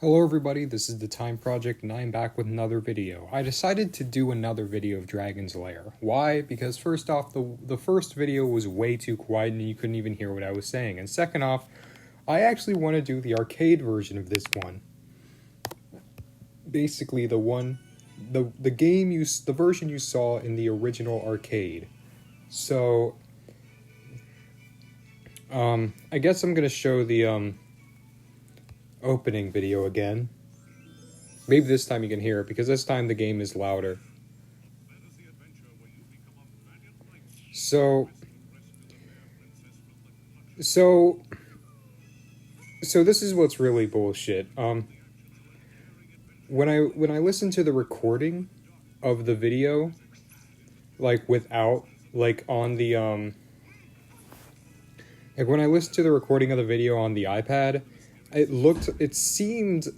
Hello everybody, this is the Time Project and I'm back with another video. I decided to do another video of Dragon's Lair. Why? Because first off, the first video was way too quiet and you couldn't even hear what I was saying. And second off, I actually want to do the arcade version of this one. Basically the version you saw in the original arcade. So, I guess I'm gonna show the, opening video again. Maybe this time you can hear it, because this time the game is louder. So this is what's really bullshit. When I listen to the recording of the video, like without, like on the, like when I listened to the recording of the video on the iPad, it seemed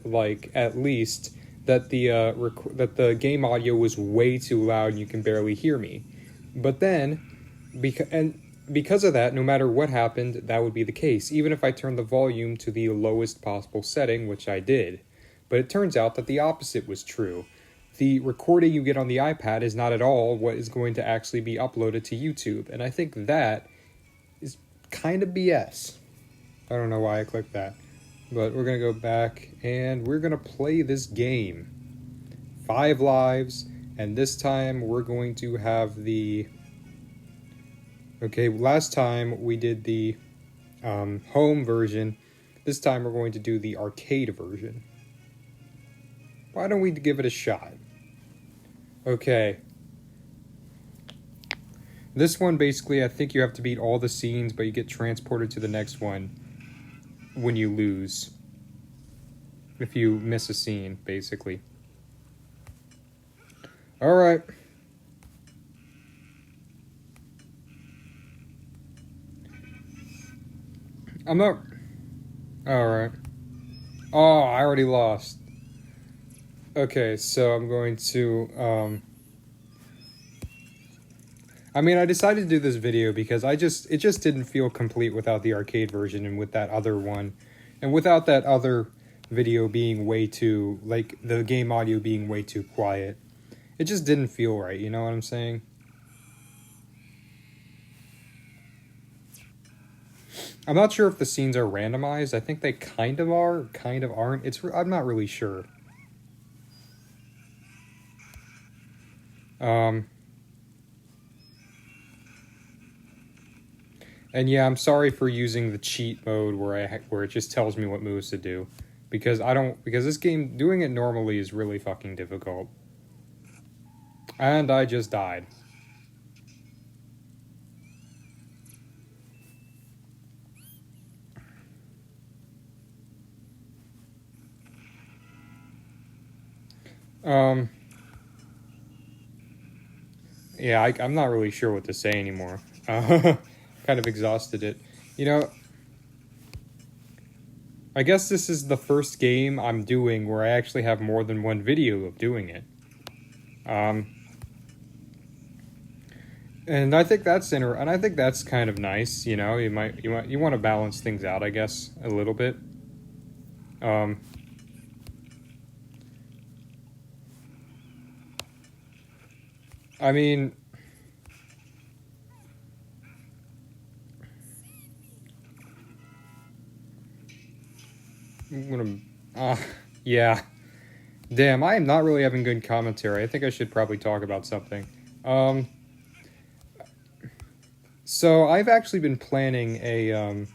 like, at least, that the game audio was way too loud and you can barely hear me. But then, because of that, no matter what happened, that would be the case, even if I turned the volume to the lowest possible setting, which I did. But it turns out that the opposite was true. The recording you get on the iPad is not at all what is going to actually be uploaded to YouTube, and I think that is kind of BS. I don't know why I clicked that. But we're going to go back and we're going to play this game. 5 lives. And this time we're going to have the... Okay, last time we did the home version. This time we're going to do the arcade version. Why don't we give it a shot? Okay. This one basically, I think you have to beat all the scenes, but you get transported to the next one when you lose. If you miss a scene, basically. Alright. I'm not... Alright. Oh, I already lost. Okay, so I'm going to, I mean, I decided to do this video because it just didn't feel complete without the arcade version and with that other one. And without that other video being way too, like, the game audio being way too quiet. It just didn't feel right, you know what I'm saying? I'm not sure if the scenes are randomized. I think they kind of are, kind of aren't. I'm not really sure. And yeah, I'm sorry for using the cheat mode where it just tells me what moves to do, because this game, doing it normally is really fucking difficult. And I just died. Yeah, I'm not really sure what to say anymore. Kind of exhausted it. You know, I guess this is the first game I'm doing where I actually have more than one video of doing it. And I think that's kind of nice, you know. You want to balance things out, I guess, a little bit. I mean, yeah. Damn, I am not really having good commentary. I think I should probably talk about something. So I've actually been planning a,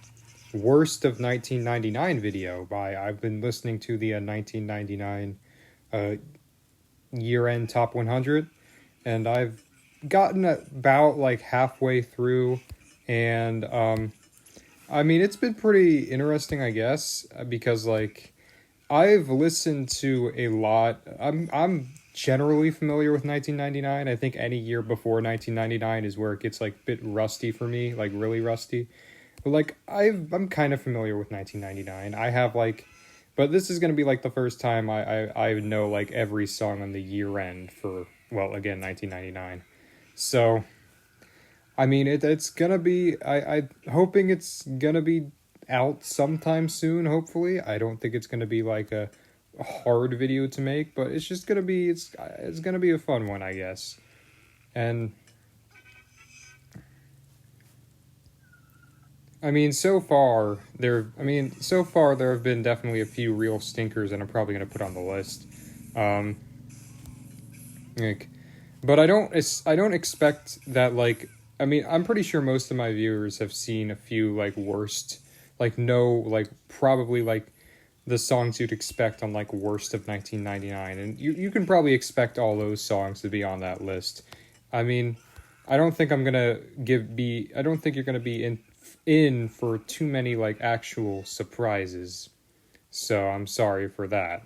worst of 1999 video I've been listening to the 1999 year-end top 100, and I've gotten about like halfway through, and I mean, it's been pretty interesting, I guess, because like I've listened to a lot. I'm generally familiar with 1999. I think any year before 1999 is where it gets like a bit rusty for me, like really rusty. But like I'm kind of familiar with 1999. I have like, but this is gonna be like the first time I know like every song on the year end for, well, again, 1999. So I mean, it's gonna be, I hoping it's gonna be out sometime soon, hopefully. I don't think it's going to be like a hard video to make, but it's just going to be it's going to be a fun one, I guess. And I mean, so far there have been definitely a few real stinkers that I'm probably going to put on the list. Um like but I don't expect that, like, I mean, I'm pretty sure most of my viewers have seen a few like worst, like, no, like, probably like the songs you'd expect on like worst of 1999, and you can probably expect all those songs to be on that list. I mean, I don't think I don't think you're gonna be in for too many like actual surprises. So I'm sorry for that.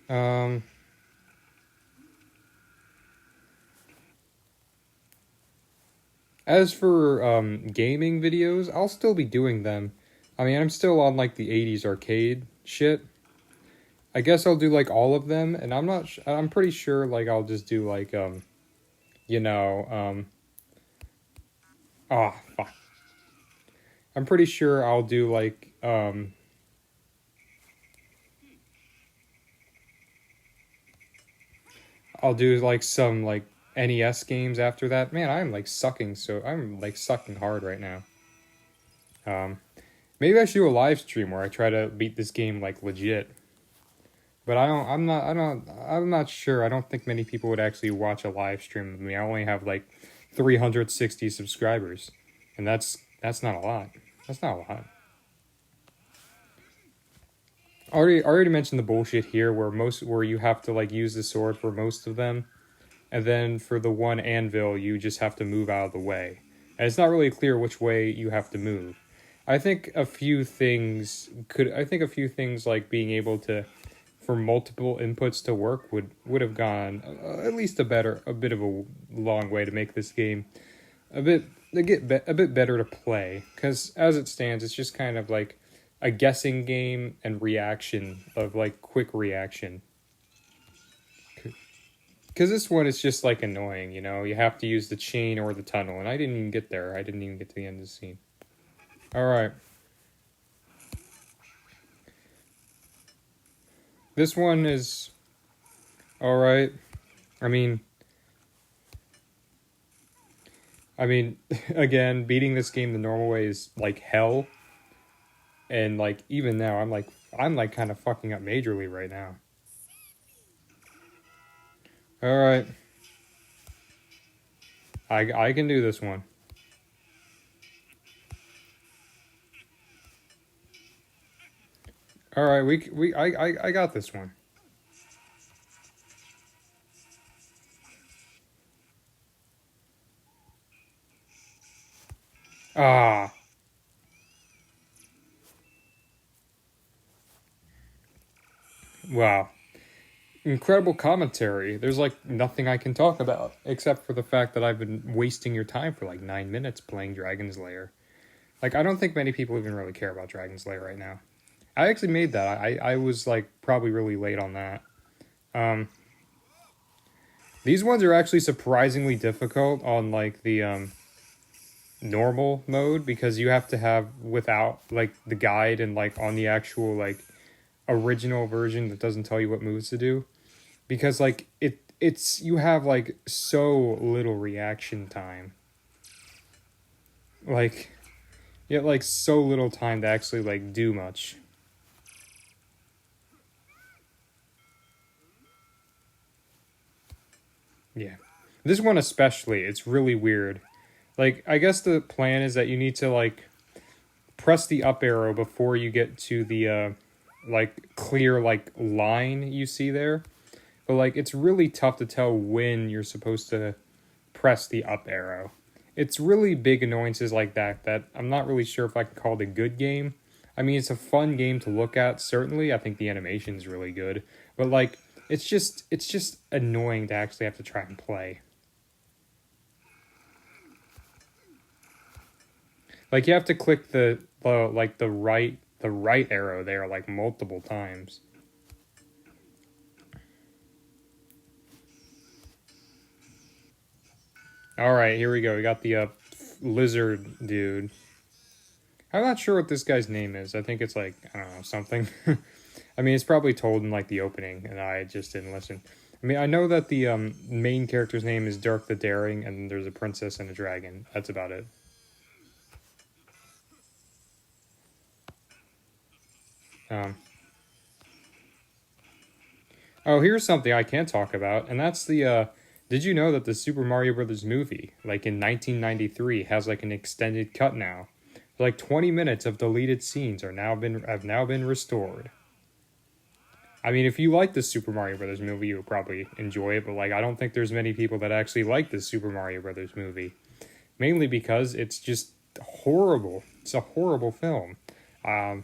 Um as for gaming videos, I'll still be doing them. I mean, I'm still on like the 80s arcade shit. I guess I'll do like all of them, and I'm pretty sure like I'll just do like you know, fuck. I'm pretty sure I'll do like I'll do like some like NES games after that. Man, I'm like sucking hard right now. Um Maybe I should do a live stream where I try to beat this game like legit. But I'm not sure. I don't think many people would actually watch a live stream of me. I only have like 360 subscribers. And that's not a lot. That's not a lot. I already mentioned the bullshit here where you have to like use the sword for most of them, and then for the one anvil you just have to move out of the way. And it's not really clear which way you have to move. I think a few things like being able to, for multiple inputs to work, would have gone at least a bit of a long way to make this game a bit a bit better to play, because as it stands it's just kind of like a guessing game and reaction of like quick reaction. Because this one is just like annoying, you know. You have to use the chain or the tunnel, and I didn't even get there. I didn't even get to the end of the scene. All right, this one is all right. I mean, again, beating this game the normal way is like hell, and like even now, I'm like kind of fucking up majorly right now. All right, I can do this one. All right, I got this one. Ah, wow. Incredible commentary. There's like nothing I can talk about except for the fact that I've been wasting your time for like 9 minutes playing Dragon's Lair. Like, I don't think many people even really care about Dragon's Lair right now. I actually made that. I was like probably really late on that. Um, these ones are actually surprisingly difficult on like the normal mode, because you have to have without like the guide and like on the actual like original version that doesn't tell you what moves to do, because like it's you have like so little reaction time, like you have like so little time to actually like do much. Yeah, this one especially, it's really weird. Like, I guess the plan is that you need to like press the up arrow before you get to the like clear like line you see there, but like it's really tough to tell when you're supposed to press the up arrow. It's really big annoyances like that I'm not really sure if I can call it a good game. I mean, it's a fun game to look at, certainly. I think the animation's really good, but like it's just annoying to actually have to try and play. Like, you have to click the right arrow there like multiple times. All right, here we go. We got the lizard dude. I'm not sure what this guy's name is. I think it's like, I don't know, something. I mean, it's probably told in like the opening, and I just didn't listen. I mean, I know that the main character's name is Dirk the Daring, and there's a princess and a dragon. That's about it. Um, oh, here's something I can talk about, and that's the. Did you know that the Super Mario Brothers movie, like in 1993, has like an extended cut now? Like 20 minutes of deleted scenes have now been restored. I mean, if you like the Super Mario Brothers movie, you'll probably enjoy it, but like I don't think there's many people that actually like the Super Mario Brothers movie. Mainly because it's just horrible. It's a horrible film. Um,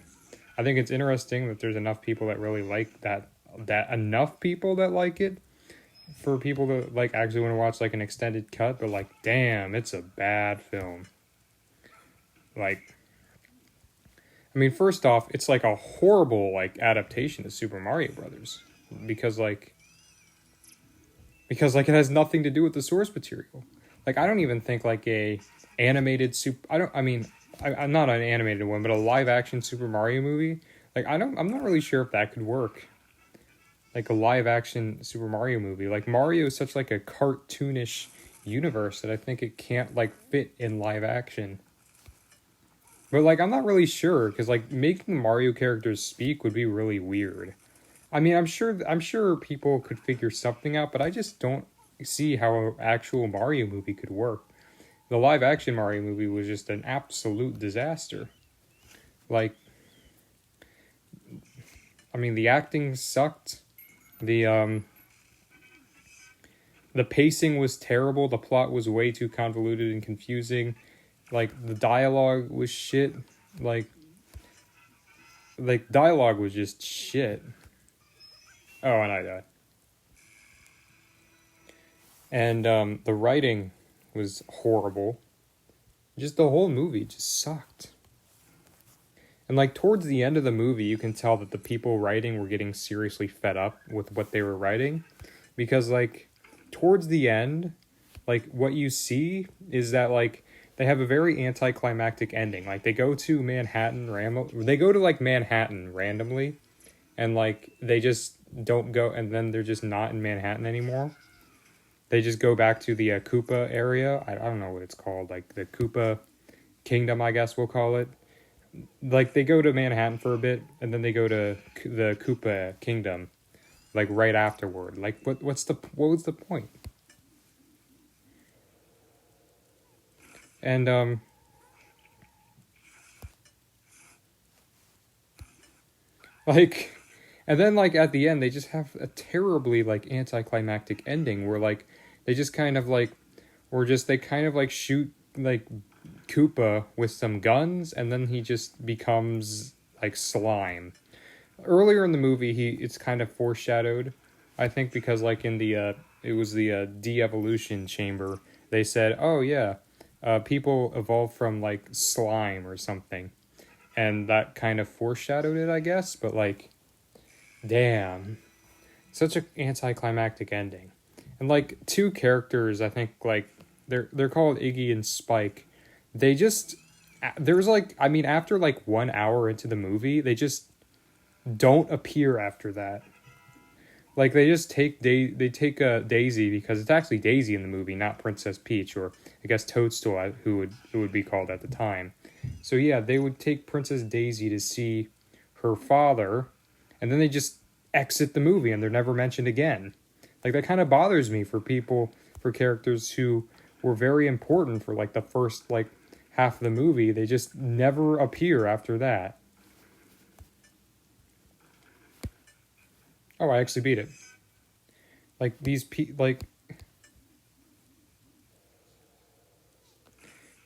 I think it's interesting that there's enough people that really like that enough people that like it for people to like actually want to watch like an extended cut, but like damn, it's a bad film. Like I mean, first off, it's like a horrible like adaptation of Super Mario Brothers because like it has nothing to do with the source material. Like I don't even think like a animated super. I'm not an animated one, but a live action Super Mario movie. Like I'm not really sure if that could work. Like a live action Super Mario movie. Like Mario is such like a cartoonish universe that I think it can't like fit in live action. But like I'm not really sure because like making Mario characters speak would be really weird. I mean, I'm sure people could figure something out, but I just don't see how an actual Mario movie could work. The live action Mario movie was just an absolute disaster. Like I mean, the acting sucked. The the pacing was terrible. The plot was way too convoluted and confusing. Like the dialogue was shit. Like dialogue was just shit. Oh, and I died. And the writing was horrible. Just the whole movie just sucked. And like towards the end of the movie, you can tell that the people writing were getting seriously fed up with what they were writing, because like towards the end, like what you see is that like they have a very anticlimactic ending. Like they go to they go to like Manhattan randomly, and like they just don't go, and then they're just not in Manhattan anymore. They just go back to the Koopa area. I don't know what it's called, like the Koopa Kingdom, I guess we'll call it. Like they go to Manhattan for a bit, and then they go to the Koopa Kingdom, like right afterward. Like what was the point? And like and then like at the end they just have a terribly like anticlimactic ending where like they just kind of like they kind of like shoot like Koopa with some guns, and then he just becomes like slime. Earlier in the movie, it's kind of foreshadowed, I think, because like in the it was the de-evolution chamber. They said, "Oh yeah, people evolved from like slime or something," and that kind of foreshadowed it, I guess. But like, damn, such an anticlimactic ending. And like two characters, I think like they're called Iggy and Spike. They just there's like I mean after like 1 hour into the movie, they just don't appear after that. Like they just take they take Daisy, because it's actually Daisy in the movie, not Princess Peach, or I guess Toadstool, who would be called at the time. So yeah, they would take Princess Daisy to see her father, and then they just exit the movie and they're never mentioned again. Like that kind of bothers me for characters who were very important for like the first like half of the movie. They just never appear after that. Oh, I actually beat it. Like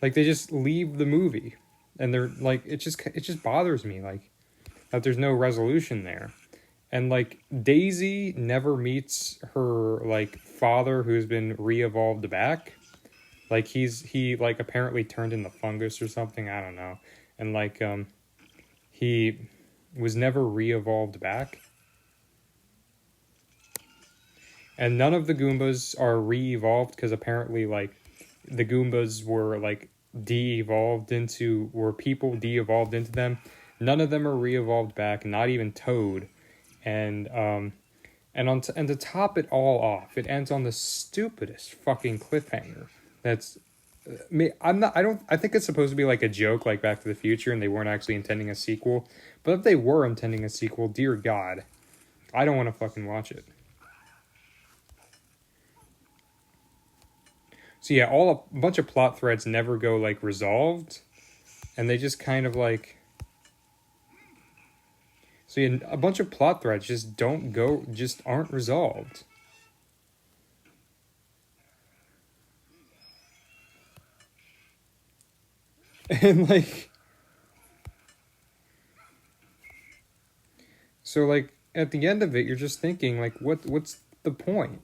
like they just leave the movie, and they're like it just bothers me like that there's no resolution there. And like Daisy never meets her like father, who's been re-evolved back. Like he like apparently turned into fungus or something, I don't know. And like he was never re-evolved back. And none of the Goombas are re-evolved, because apparently like the Goombas were like de-evolved into, or people de-evolved into them. None of them are re-evolved back, not even Toad. And to top it all off, it ends on the stupidest fucking cliffhanger. That's me. I'm not. I don't. I think it's supposed to be like a joke, like Back to the Future, and they weren't actually intending a sequel. But if they were intending a sequel, dear God, I don't want to fucking watch it. So yeah, a bunch of plot threads never go like resolved, and they just kind of like. So yeah, a bunch of plot threads just aren't resolved. And like, so like at the end of it, you're just thinking like, what's the point?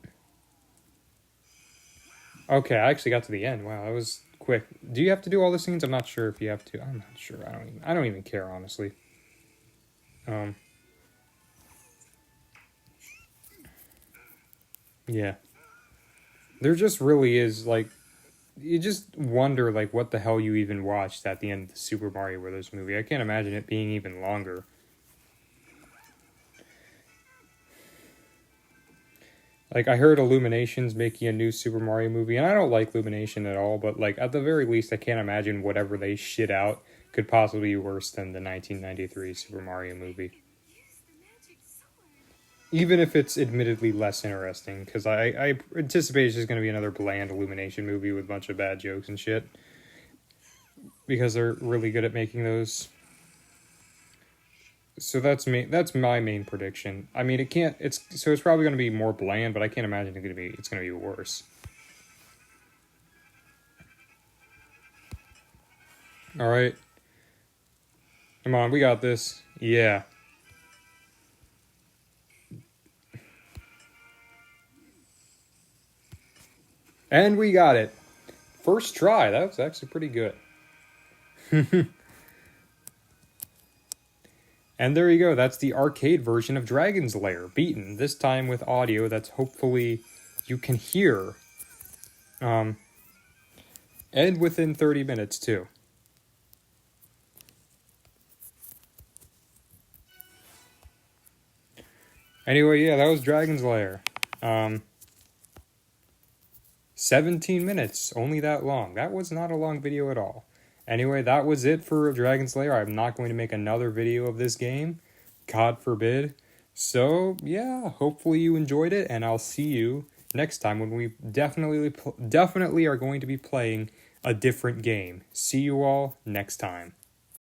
Okay, I actually got to the end. Wow, that was quick. Do you have to do all the scenes? I'm not sure if you have to. I'm not sure. I don't even care, honestly. Yeah. There just really is like, you just wonder like what the hell you even watched at the end of the Super Mario Brothers movie. I can't imagine it being even longer. Like, I heard Illumination's making a new Super Mario movie, and I don't like Illumination at all, but, like, at the very least, I can't imagine whatever they shit out could possibly be worse than the 1993 Super Mario movie. Even if it's admittedly less interesting, because I anticipate it's just going to be another bland Illumination movie with a bunch of bad jokes and shit. Because they're really good at making those. So that's me. That's my main prediction. I mean, it's probably going to be more bland, but I can't imagine it's going to be worse. All right, come on, we got this. Yeah, and we got it. First try. That was actually pretty good. And there you go. That's the arcade version of Dragon's Lair, beaten this time with audio that's hopefully you can hear. And within 30 minutes too. Anyway, yeah, that was Dragon's Lair. 17 minutes, only that long. That was not a long video at all. Anyway, that was it for Dragon's Lair. I'm not going to make another video of this game. God forbid. So, yeah, hopefully you enjoyed it, and I'll see you next time when we definitely are going to be playing a different game. See you all next time.